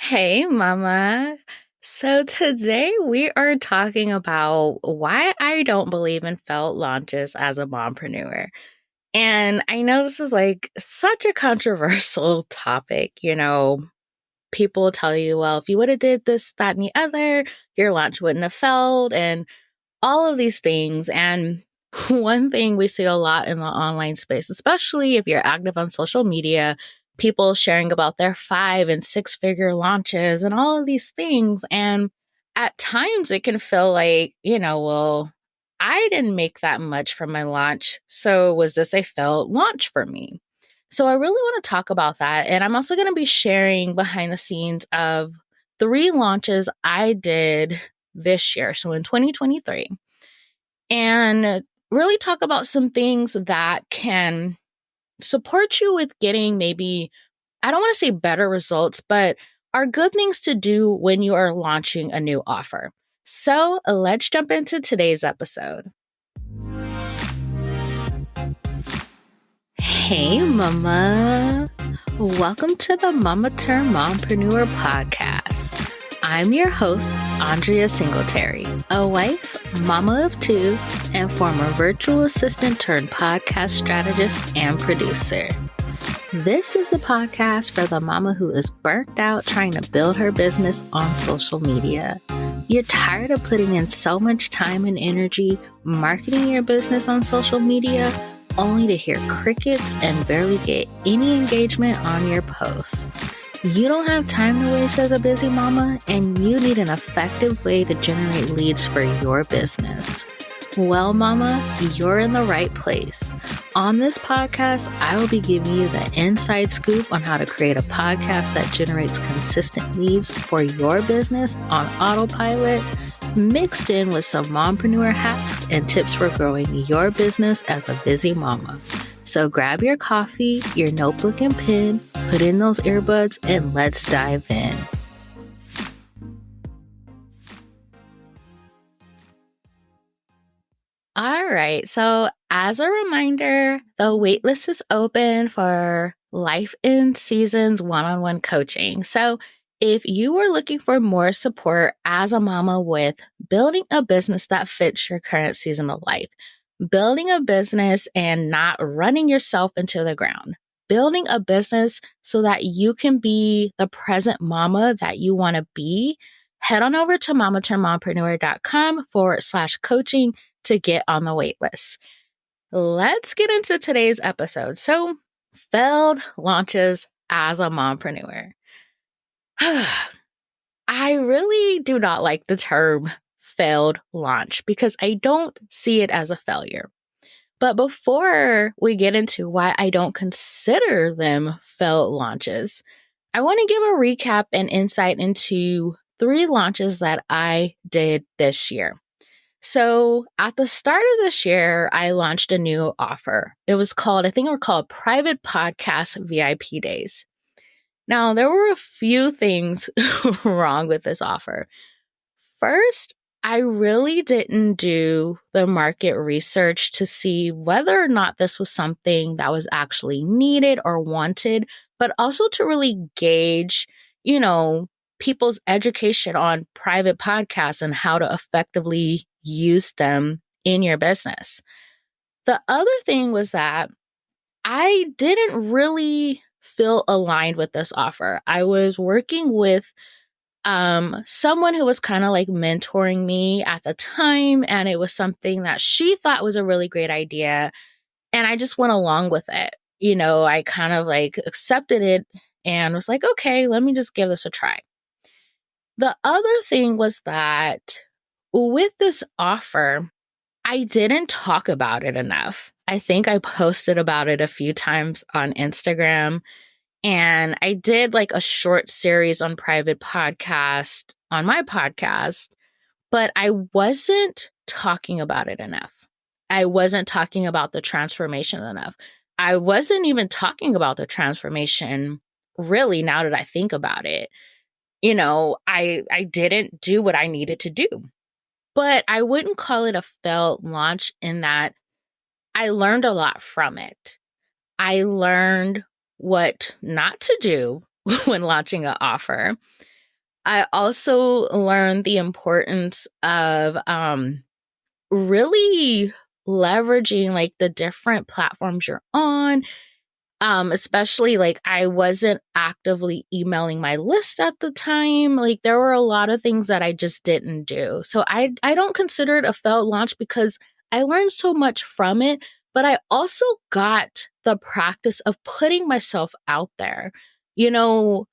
Hey, Mama. So today we are talking about why I don't believe in failed launches as a mompreneur. And I know this is like such a controversial topic. People tell you, well, if you would have did this, that, and the other, your launch wouldn't have failed, and all of these things. And one thing we see a lot in the online space, especially if you're active on social media, people sharing about their 5 and 6 figure launches and all of these things. And at times it can feel like, well, I didn't make that much from my launch. So was this a failed launch for me? So I really want to talk about that. And I'm also going to be sharing behind the scenes of 3 launches I did this year. So in 2023, and really talk about some things that can support you with getting maybe, I don't want to say better results, but are good things to do when you are launching a new offer. So let's jump into today's episode. Hey, Mama. Welcome to the Mompreneur podcast. I'm your host, Andrea Singletary, a wife, mama of 2, and former virtual assistant turned podcast strategist and producer. This is a podcast for the mama who is burnt out trying to build her business on social media. You're tired of putting in so much time and energy marketing your business on social media, only to hear crickets and barely get any engagement on your posts. You don't have time to waste as a busy mama, and you need an effective way to generate leads for your business. Well, Mama, you're in the right place. On this podcast, I will be giving you the inside scoop on how to create a podcast that generates consistent leads for your business on autopilot, mixed in with some mompreneur hacks and tips for growing your business as a busy mama. So grab your coffee, your notebook and pen, put in those earbuds, and let's dive in. All right. So as a reminder, the waitlist is open for Life in Seasons one-on-one coaching. So if you are looking for more support as a mama with building a business that fits your current season of life, building a business and not running yourself into the ground, building a business so that you can be the present mama that you want to be, head on over to mompreneur.com/coaching to get on the wait list. Let's get into today's episode. So, failed launches as a mompreneur. I really do not like the term failed launch because I don't see it as a failure. But before we get into why I don't consider them failed launches, I want to give a recap and insight into 3 launches that I did this year. So at the start of this year, I launched a new offer. It was called, I think it was called Private Podcast VIP Days. Now, there were a few things wrong with this offer. First, I really didn't do the market research to see whether or not this was something that was actually needed or wanted, but also to really gauge, people's education on private podcasts and how to effectively use them in your business. The other thing was that I didn't really feel aligned with this offer. I was working with someone who was kind of like mentoring me at the time, and it was something that she thought was a really great idea, and I just went along with it. I kind of like accepted it and was like, okay, let me just give this a try. The other thing was that with this offer, I didn't talk about it enough. I think I posted about it a few times on Instagram, and I did like a short series on private podcast on my podcast, but I wasn't talking about it enough. I wasn't talking about the transformation enough. I wasn't even talking about the transformation really now that I think about it. I didn't do what I needed to do. But I wouldn't call it a failed launch in that I learned a lot from it. I learned what not to do when launching an offer. I also learned the importance of really leveraging like the different platforms you're on. Especially like I wasn't actively emailing my list at the time. Like there were a lot of things that I just didn't do. So I don't consider it a failed launch because I learned so much from it, but I also got the practice of putting myself out there. You know,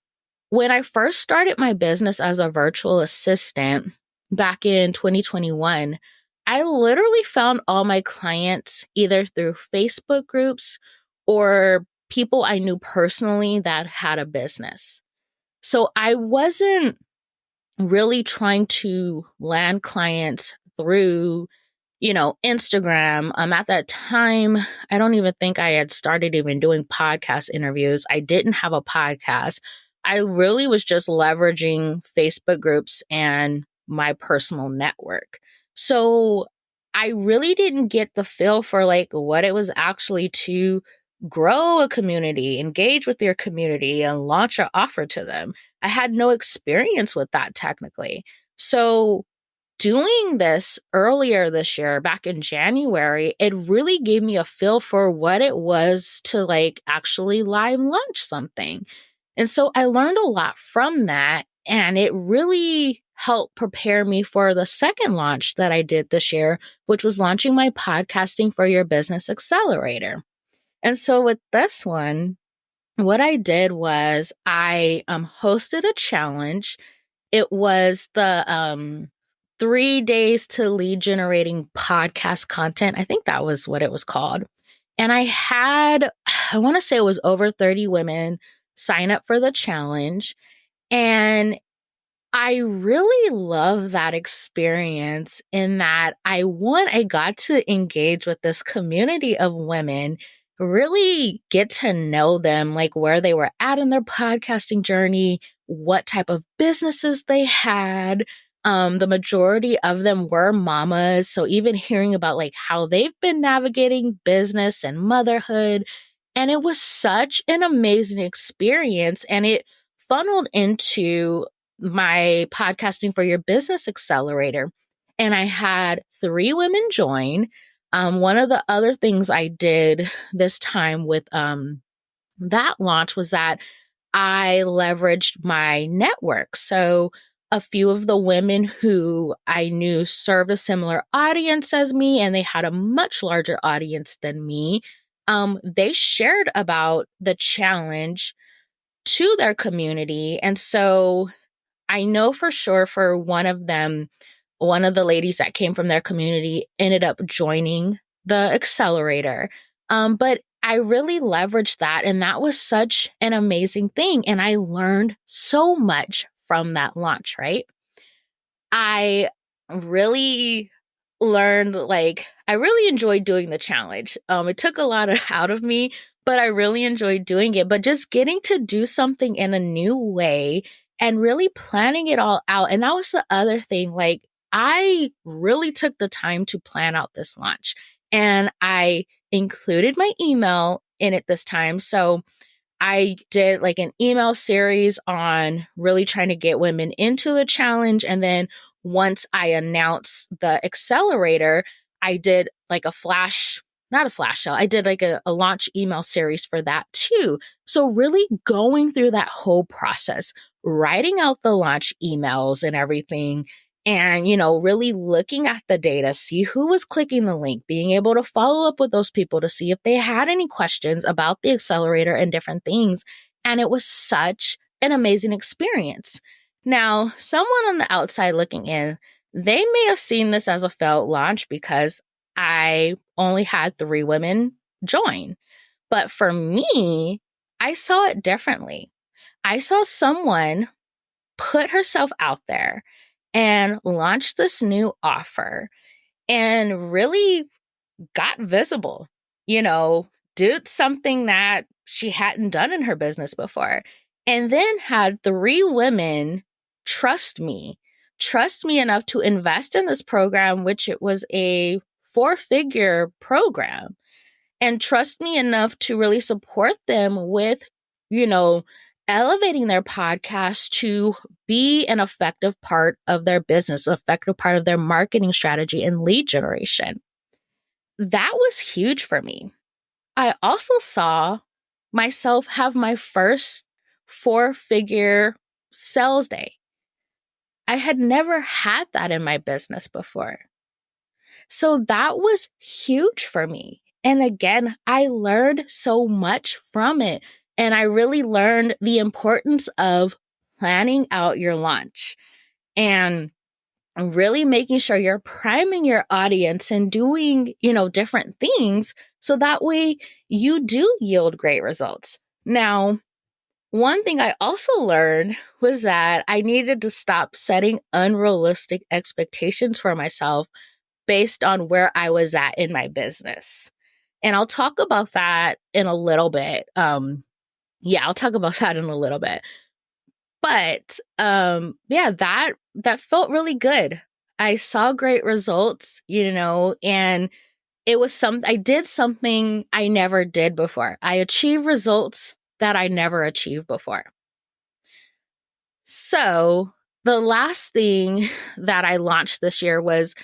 when I first started my business as a virtual assistant back in 2021, I literally found all my clients either through Facebook groups or people I knew personally that had a business. So I wasn't really trying to land clients through Instagram. At that time, I don't even think I had started even doing podcast interviews. I didn't have a podcast. I really was just leveraging Facebook groups and my personal network. So I really didn't get the feel for like what it was actually to grow a community, engage with your community, and launch an offer to them. I had no experience with that technically. So doing this earlier this year, back in January, it really gave me a feel for what it was to like actually live launch something. And so I learned a lot from that. And it really helped prepare me for the second launch that I did this year, which was launching my podcasting for your business accelerator. And so with this one, what I did was I hosted a challenge. It was the 3 days to lead generating podcast content. I think that was what it was called. And I want to say it was over 30 women sign up for the challenge. And I really love that experience in that I got to engage with this community of women, really get to know them, like where they were at in their podcasting journey, what type of businesses they had. The majority of them were mamas. So even hearing about like how they've been navigating business and motherhood. And it was such an amazing experience. And it funneled into my podcasting for your business accelerator. And I had 3 women join. One of the other things I did this time with that launch was that I leveraged my network. So a few of the women who I knew served a similar audience as me, and they had a much larger audience than me, they shared about the challenge to their community. And so I know for sure for one of them, one of the ladies that came from their community ended up joining the accelerator. But I really leveraged that. And that was such an amazing thing. And I learned so much from that launch, right? I really learned I really enjoyed doing the challenge. It took a lot out of me, but I really enjoyed doing it. But just getting to do something in a new way and really planning it all out. And that was the other thing. Like I really took the time to plan out this launch, and I included my email in it this time. So I did like an email series on really trying to get women into the challenge. And then once I announced the accelerator, I did like not a flash sale. I did like a launch email series for that too. So really going through that whole process, writing out the launch emails and everything, and, really looking at the data, see who was clicking the link, being able to follow up with those people to see if they had any questions about the accelerator and different things. And it was such an amazing experience. Now, someone on the outside looking in, they may have seen this as a failed launch because I only had 3 women join. But for me, I saw it differently. I saw someone put herself out there and launched this new offer and really got visible, did something that she hadn't done in her business before, and then had 3 women trust me enough to invest in this program, which it was a 4-figure program, and trust me enough to really support them with, you know, elevating their podcast to be an effective part of their business, effective part of their marketing strategy and lead generation. That was huge for me. I also saw myself have my first 4-figure sales day. I had never had that in my business before. So that was huge for me. And again, I learned so much from it. And I really learned the importance of planning out your launch and really making sure you're priming your audience and doing, different things so that way you do yield great results. Now, one thing I also learned was that I needed to stop setting unrealistic expectations for myself based on where I was at in my business. And I'll talk about that in a little bit. I'll talk about that in a little bit. But that felt really good. I saw great results, and I did something I never did before. I achieved results that I never achieved before. So the last thing that I launched this year was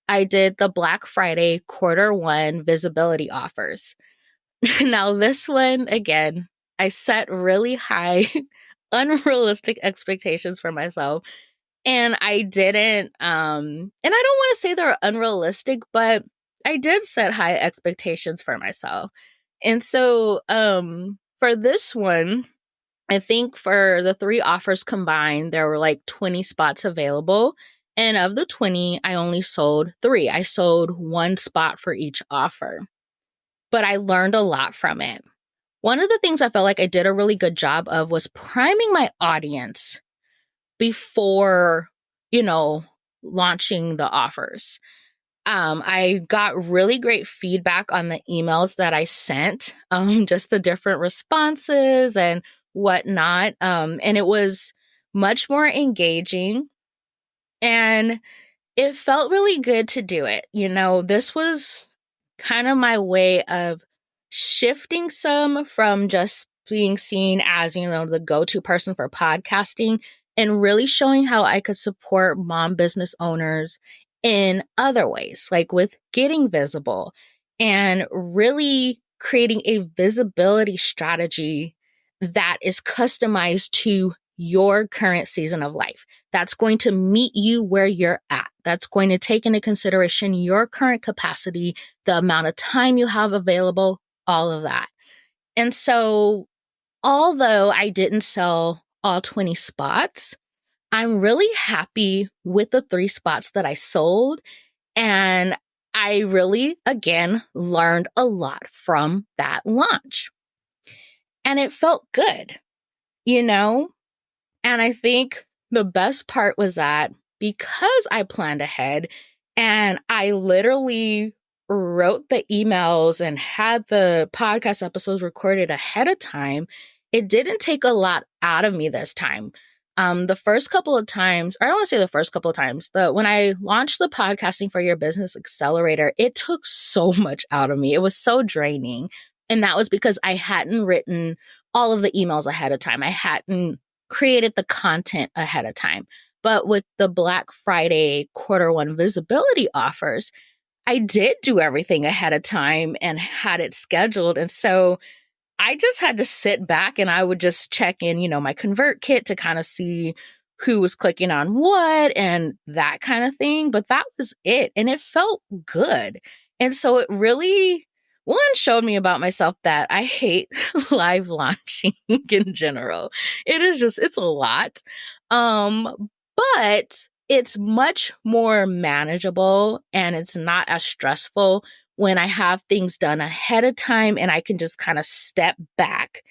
I did the Black Friday Q1 visibility offers. Now, this one, again, I set really high, unrealistic expectations for myself. And I didn't, and I don't want to say they're unrealistic, but I did set high expectations for myself. And so for this one, I think for the 3 offers combined, there were like 20 spots available. And of the 20, I only sold 3. I sold 1 spot for each offer. But I learned a lot from it. One of the things I felt like I did a really good job of was priming my audience before, launching the offers. I got really great feedback on the emails that I sent, just the different responses and whatnot. And it was much more engaging and it felt really good to do it. This was kind of my way of shifting some from just being seen as, the go-to person for podcasting and really showing how I could support mom business owners in other ways, like with getting visible and really creating a visibility strategy that is customized to your current season of life. That's going to meet you where you're at. That's going to take into consideration your current capacity, the amount of time you have available, all of that. And so, although I didn't sell all 20 spots, I'm really happy with the 3 spots that I sold. And I really, again, learned a lot from that launch. And it felt good, And I think the best part was that because I planned ahead and I literally wrote the emails and had the podcast episodes recorded ahead of time, it didn't take a lot out of me this time. The first couple of times, or I don't want to say the first couple of times, when I launched the Podcasting for Your Business Accelerator, it took so much out of me. It was so draining. And that was because I hadn't written all of the emails ahead of time. I hadn't created the content ahead of time. But with the Black Friday Q1 visibility offers, I did do everything ahead of time and had it scheduled. And so I just had to sit back and I would just check in, my ConvertKit to kind of see who was clicking on what and that kind of thing. But that was it. And it felt good. And so it really, one, showed me about myself that I hate live launching in general. It's a lot. But it's much more manageable and it's not as stressful when I have things done ahead of time and I can just kind of step back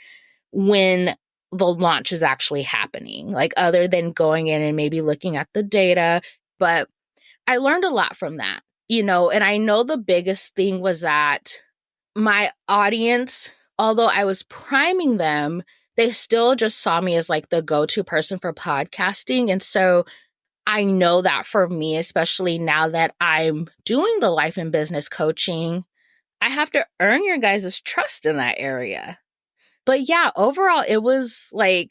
when the launch is actually happening, like other than going in and maybe looking at the data. But I learned a lot from that, and I know the biggest thing was that my audience, although I was priming them, they still just saw me as like the go-to person for podcasting. And so I know that for me, especially now that I'm doing the life and business coaching, I have to earn your guys' trust in that area. But yeah, overall, it was a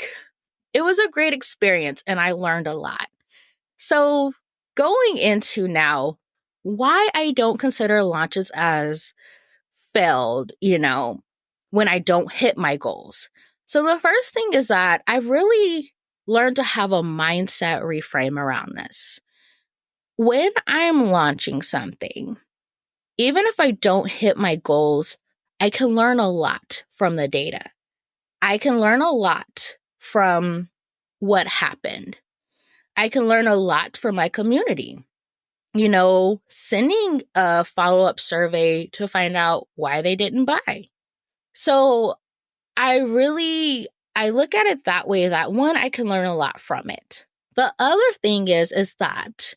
great experience and I learned a lot. So going into now, why I don't consider launches as failed, when I don't hit my goals. So the first thing is that I've really learned to have a mindset reframe around this. When I'm launching something, even if I don't hit my goals, I can learn a lot from the data. I can learn a lot from what happened. I can learn a lot from my community. Sending a follow-up survey to find out why they didn't buy. So I look at it that way, that one, I can learn a lot from it. The other thing is that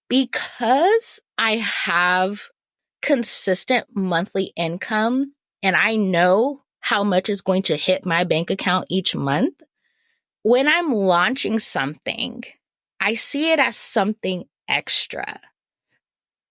because I have consistent monthly income and I know how much is going to hit my bank account each month, when I'm launching something, I see it as something extra.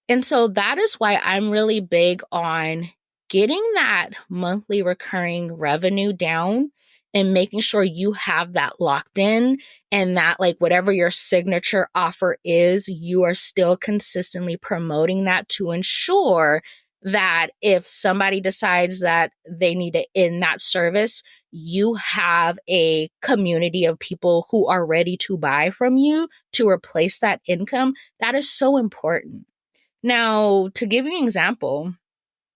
And so that is why I'm really big on getting that monthly recurring revenue down and making sure you have that locked in, and that like whatever your signature offer is, you are still consistently promoting that to ensure that if somebody decides that they need to end that service, you have a community of people who are ready to buy from you to replace that income. That is so important. Now, to give you an example,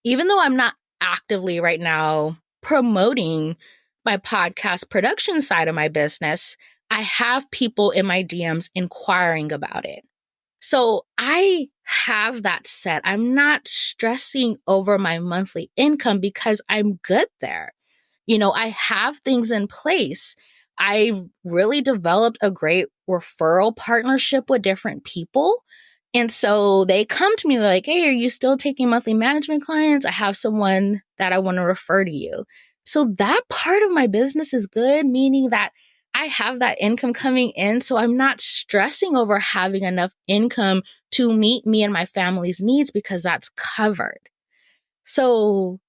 even though I'm not actively right now promoting my podcast production side of my business, I have people in my DMs inquiring about it. So I have that set. I'm not stressing over my monthly income because I'm good there. I have things in place. I've really developed a great referral partnership with different people. And so they come to me like, hey, are you still taking monthly management clients? I have someone that I want to refer to you. So that part of my business is good, meaning that I have that income coming in. So I'm not stressing over having enough income to meet me and my family's needs because that's covered. So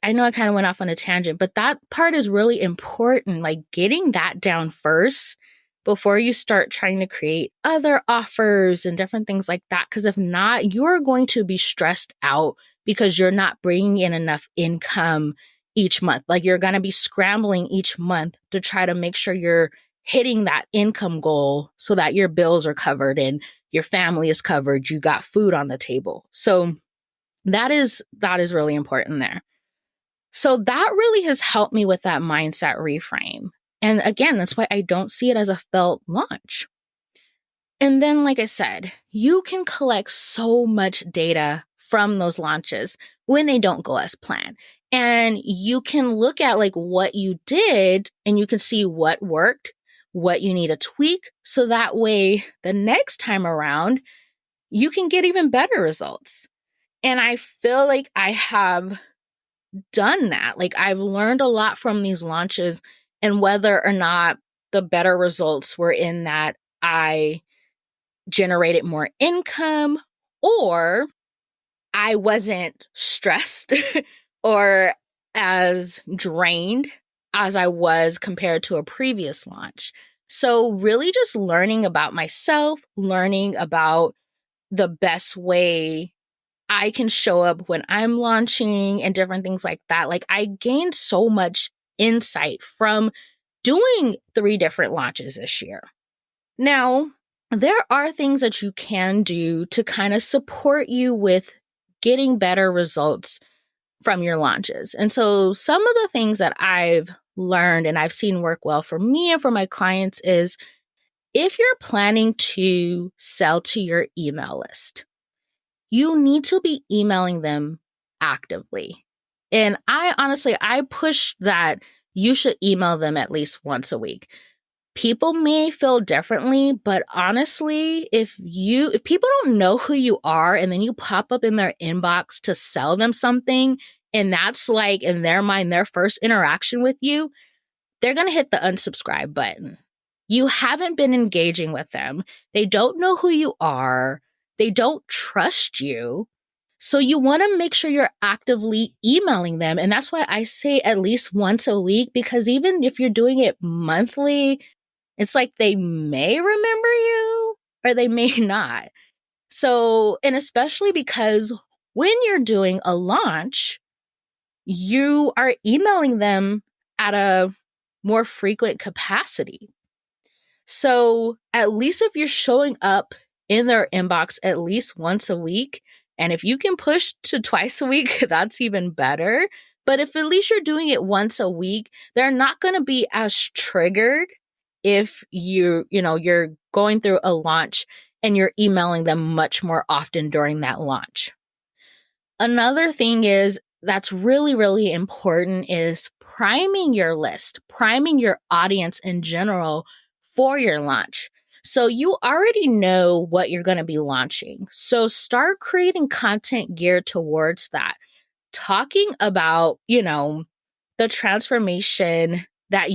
I know I kind of went off on a tangent, but that part is really important, like getting that down first before you start trying to create other offers and different things like that. Because if not, you're going to be stressed out because you're not bringing in enough income each month. Like you're going to be scrambling each month to try to make sure you're hitting that income goal so that your bills are covered and your family is covered. You got food on the table. So that is really important there. So that really has helped me with that mindset reframe. And again, that's why I don't see it as a failed launch. And then, like I said, you can collect so much data from those launches when they don't go as planned. And you can look at like what you did and you can see what worked, what you need to tweak. So that way, the next time around, you can get even better results. And I feel like I have done that. Like I've learned a lot from these launches, and whether or not the better results were in that I generated more income or I wasn't stressed or as drained as I was compared to a previous launch. So really just learning about myself, learning about the best way I can show up when I'm launching and different things like that. Like I gained so much insight from doing 3 different launches this year. Now, there are things that you can do to kind of support you with getting better results from your launches. And so some of the things that I've learned and I've seen work well for me and for my clients is if you're planning to sell to your email list, you need to be emailing them actively. And I push that you should email them at least once a week. People may feel differently, but honestly, if people don't know who you are and then you pop up in their inbox to sell them something, and that's like in their mind, their first interaction with you, they're going to hit the unsubscribe button. You haven't been engaging with them. They don't know who you are. They don't trust you. So you want to make sure you're actively emailing them. And that's why I say at least once a week, because even if you're doing it monthly, it's like they may remember you or they may not. So, and especially because when you're doing a launch, you are emailing them at a more frequent capacity. So at least if you're showing up in their inbox at least once a week, and if you can push to twice a week, that's even better. But if at least you're doing it once a week, they're not going to be as triggered if you're going through a launch and you're emailing them much more often during that launch. Another thing is that's really, really important is priming your list, priming your audience in general for your launch. So you already know what you're going to be launching. So start creating content geared towards that. Talking about, the transformation that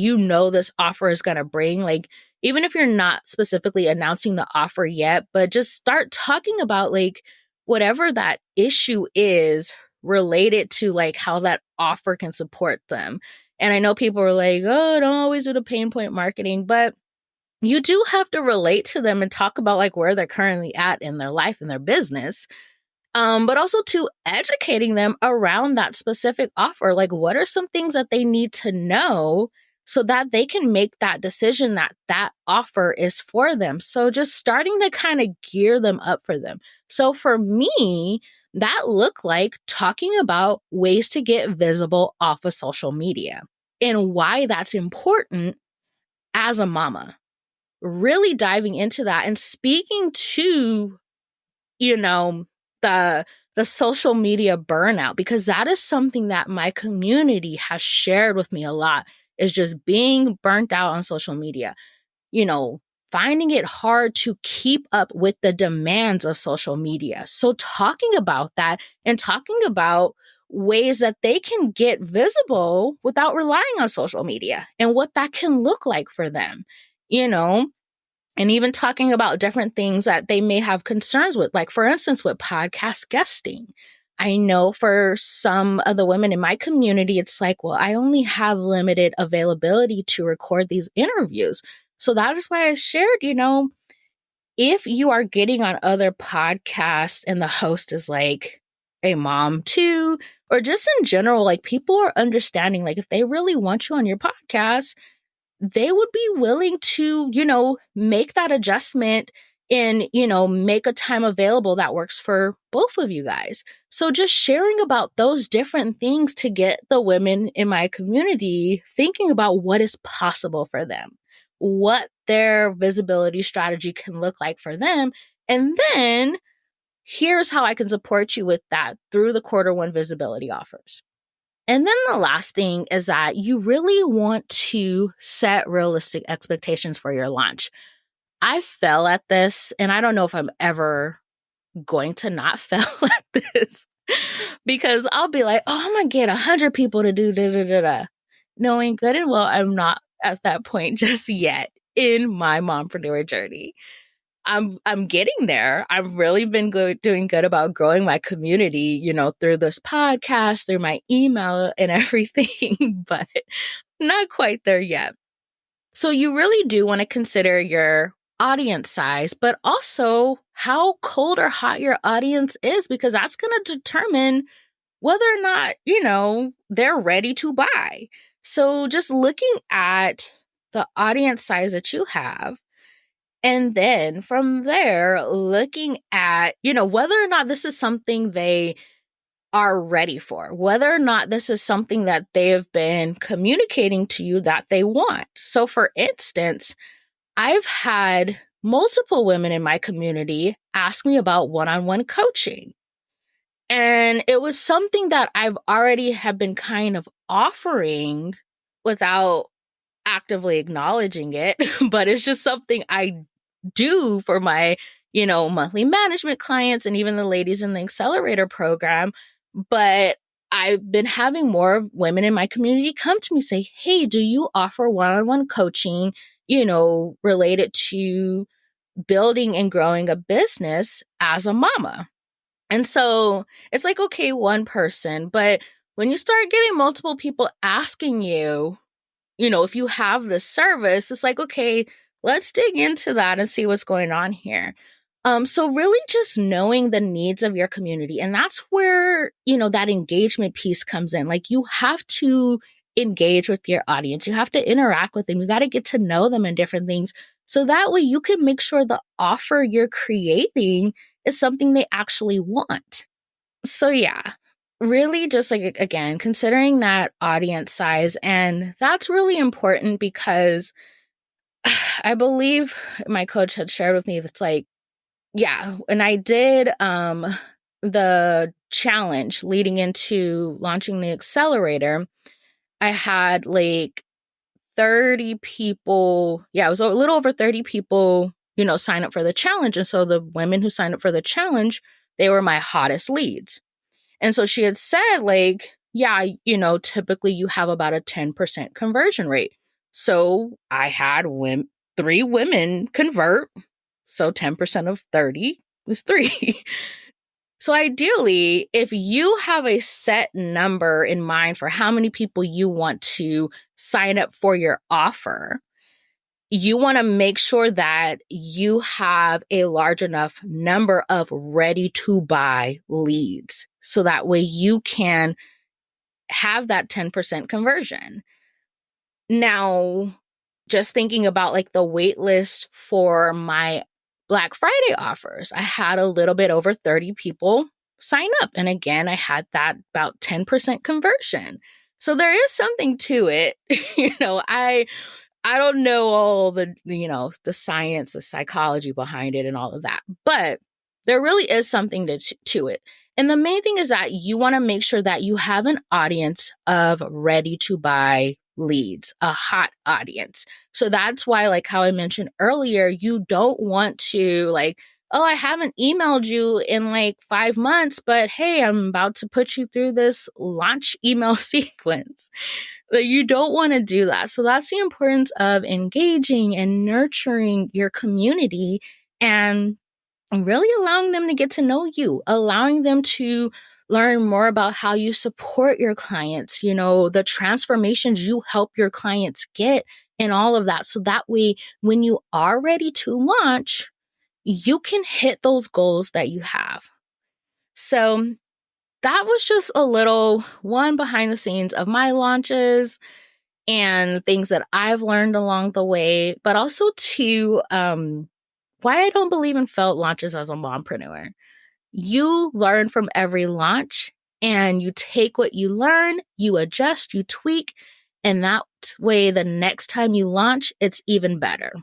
this offer is going to bring. Like, even if you're not specifically announcing the offer yet, but just start talking about like whatever that issue is related to like how that offer can support them. And I know people are like, oh, don't always do the pain point marketing, but you do have to relate to them and talk about like where they're currently at in their life and their business. But also to educating them around that specific offer. Like, what are some things that they need to know so that they can make that decision that that offer is for them? So just starting to kind of gear them up for them. So for me, that looked like talking about ways to get visible off of social media and why that's important as a mama. Really diving into that and speaking to the social media burnout, because that is something that my community has shared with me a lot, is just being burnt out on social media, finding it hard to keep up with the demands of social media. So talking about that and talking about ways that they can get visible without relying on social media and what that can look like for them, and even talking about different things that they may have concerns with, like, for instance, with podcast guesting. I know for some of the women in my community, it's like, well, I only have limited availability to record these interviews. So that is why I shared, if you are getting on other podcasts and the host is like a mom too, or just in general, like people are understanding, like if they really want you on your podcast, they would be willing to, make that adjustment and, make a time available that works for both of you guys. So just sharing about those different things to get the women in my community thinking about what is possible for them, what their visibility strategy can look like for them. And then here's how I can support you with that through the Q1 visibility offers. And then the last thing is that you really want to set realistic expectations for your launch. I fell at this, and I don't know if I'm ever going to not fail at this, because I'll be like, oh, I'm going to get 100 people to do da-da-da-da. Knowing good and well, I'm not at that point just yet in my mompreneur journey. I'm getting there. I've really been doing good about growing my community, through this podcast, through my email and everything, but not quite there yet. So you really do want to consider your audience size, but also how cold or hot your audience is, because that's going to determine whether or not, they're ready to buy. So just looking at the audience size that you have, and then from there, looking at, whether or not this is something they are ready for, whether or not this is something that they have been communicating to you that they want. So for instance, I've had multiple women in my community ask me about one-on-one coaching. And it was something that I've already have been kind of offering without actively acknowledging it, but it's just something I do for my, monthly management clients and even the ladies in the accelerator program. But I've been having more women in my community come to me say, hey, do you offer one-on-one coaching, related to building and growing a business as a mama? And so it's like, okay, one person, but when you start getting multiple people asking you, if you have this service, it's like, okay, let's dig into that and see what's going on here. So really just knowing the needs of your community. And that's where, that engagement piece comes in. Like you have to engage with your audience. You have to interact with them. You got to get to know them and different things. So that way you can make sure the offer you're creating is something they actually want. So yeah, really just like, again, considering that audience size. And that's really important because I believe my coach had shared with me that's like, yeah, and I did the challenge leading into launching the accelerator. I had like 30 people. Yeah, it was a little over 30 people, sign up for the challenge. And so the women who signed up for the challenge, they were my hottest leads. And so she had said, like, yeah, typically you have about a 10% conversion rate. So I had 3 women convert. So 10% of 30 is 3. So ideally, if you have a set number in mind for how many people you want to sign up for your offer, you want to make sure that you have a large enough number of ready to buy leads. So that way you can have that 10% conversion. Now, just thinking about like the wait list for my Black Friday offers, I had a little bit over 30 people sign up. And again, I had that about 10% conversion. So there is something to it. I don't know all the, the science, the psychology behind it and all of that, but there really is something to it. And the main thing is that you want to make sure that you have an audience of ready to buy leads, a hot audience. So that's why, like how I mentioned earlier, you don't want to like, oh, I haven't emailed you in like 5 months, but hey, I'm about to put you through this launch email sequence. Like, you don't want to do that. So that's the importance of engaging and nurturing your community and really allowing them to get to know you, allowing them to learn more about how you support your clients, the transformations you help your clients get and all of that. So that way, when you are ready to launch, you can hit those goals that you have. So that was just a little one behind the scenes of my launches and things that I've learned along the way, but also to why I don't believe in failed launches as a mompreneur. You learn from every launch and you take what you learn, you adjust, you tweak, and that way the next time you launch, it's even better.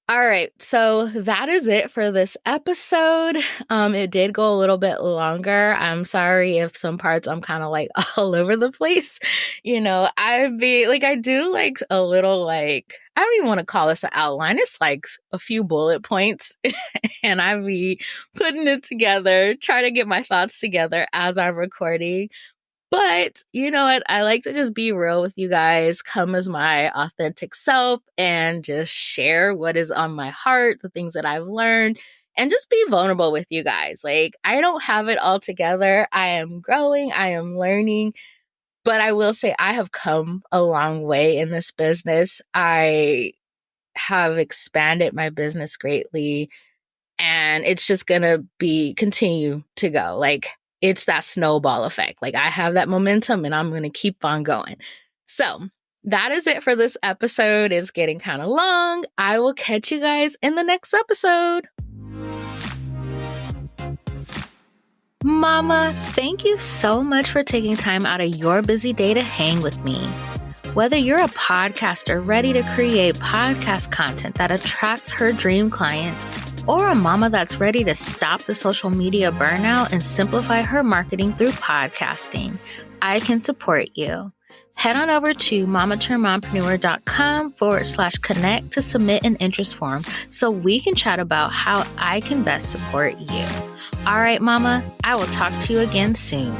All right, so that is it for this episode. It did go a little bit longer. I'm sorry if some parts I'm kind of like all over the place. I do like a little like, I don't even want to call this an outline. It's like a few bullet points and I be putting it together, trying to get my thoughts together as I'm recording. But you know what? I like to just be real with you guys, come as my authentic self and just share what is on my heart, the things that I've learned, and just be vulnerable with you guys. Like, I don't have it all together. I am growing, I am learning, but I will say I have come a long way in this business. I have expanded my business greatly, and it's just going to continue to go. Like, it's that snowball effect. Like, I have that momentum and I'm going to keep on going. So that is it for this episode. It's getting kind of long. I will catch you guys in the next episode. Mama, thank you so much for taking time out of your busy day to hang with me. Whether you're a podcaster ready to create podcast content that attracts her dream clients, or a mama that's ready to stop the social media burnout and simplify her marketing through podcasting, I can support you. Head on over to mompreneur.com/connect to submit an interest form so we can chat about how I can best support you. All right, mama, I will talk to you again soon.